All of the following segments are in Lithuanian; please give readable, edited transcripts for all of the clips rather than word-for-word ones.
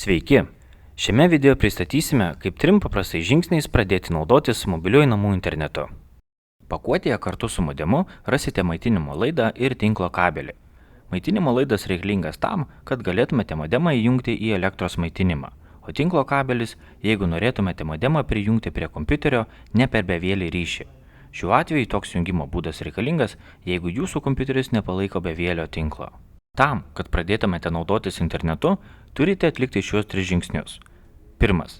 Sveiki! Šiame video pristatysime, kaip 3 paprastais žingsniais pradėti naudotis mobiliuoju namų internetu. Pakuotėje kartu su modemu rasite maitinimo laidą ir tinklo kabelį. Maitinimo laidas reikalingas tam, kad galėtumėte modemą įjungti į elektros maitinimą, o tinklo kabelis, jeigu norėtumėte modemą prijungti prie kompiuterio ne per bevielį ryšį. Šiuo atveju toks jungimo būdas reikalingas, jeigu jūsų kompiuteris nepalaiko bevielio tinklo. Tam, kad pradėtumėte naudotis internetu, turite atlikti šiuos 3 žingsnius. Pirmas.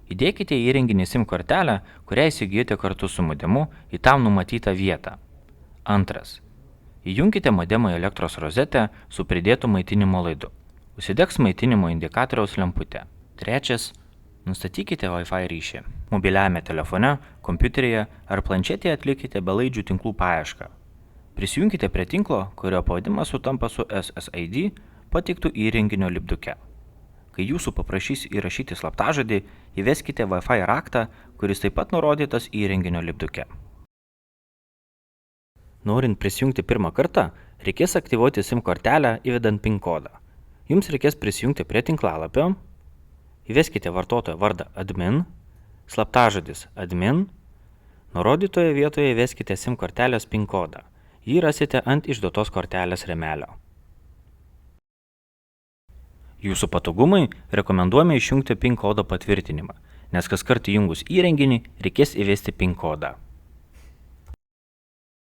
Įdėkite į įrenginį SIM kortelę, kurią įsigijote kartu su modemu į tam numatytą vietą. Antras. Įjunkite modemą į elektros rozetę su pridėtu maitinimo laidu. Užsidegs maitinimo indikatoriaus lemputė. Trečias. Nustatykite Wi-Fi ryšį. Mobiliajame telefone, kompiuteryje ar planšetėje atlikite belaidžių tinklų paiešką. Prisijunkite prie tinklo, kurio pavadimas sutampa su SSID pateiktų įrenginio lipduke. Kai jūsų paprašys įrašyti slaptažodį, įveskite Wi-Fi raktą, kuris taip pat nurodytas įrenginio lipduke. Norint prisijungti pirmą kartą, reikės aktyvuoti SIM kortelę įvedant PIN kodą. Jums reikės prisijungti prie tinklalapio, įveskite vartotojo vardą admin, slaptažodis admin, nurodytoje vietoje įveskite SIM kortelės PIN kodą. Jį rasite ant išduotos kortelės rėmelio. Jūsų patogumui rekomenduojame išjungti PIN kodo patvirtinimą, nes kaskart įjungus įrenginį reikės įvesti PIN kodą.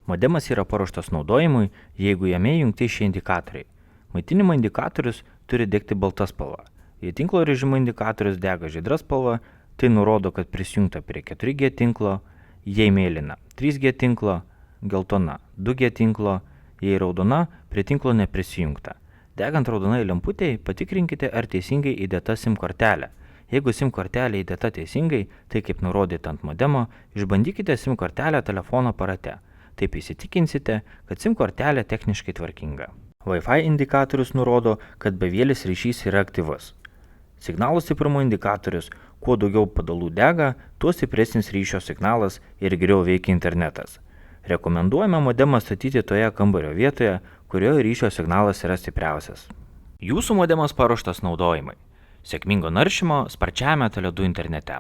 Modemas yra paruoštas naudojimui, jeigu jame įjungti šie indikatoriai. Maitinimo indikatorius turi degti balta spalva. Jei tinklo režimo indikatorius dega žydra spalva, tai nurodo, kad prisijungta prie 4G tinklo, jei mėlyna 3G tinklo, geltona 2G tinklo, jei raudona prie tinklo neprisijungta. Degant raudonai lemputei patikrinkite, ar teisingai įdėta SIM kortelė. Jeigu SIM kortelė įdėta teisingai, tai kaip nurodyta ant modemo, išbandykite SIM kortelę telefono aparate. Taip įsitikinsite, kad SIM kortelė techniškai tvarkinga. Wi-Fi indikatorius nurodo, kad bevielis ryšys yra aktyvus. Signalų stiprumo indikatorius, kuo daugiau padalų dega, tuo stipresnis ryšio signalas ir geriau veikia internetas. Rekomenduojame modemą statyti toje kambario vietoje, kurioje ryšio signalas yra stipriausias. Jūsų modemas paruoštas naudojimui. Sėkmingo naršymo sparčiajame Tele2 internete.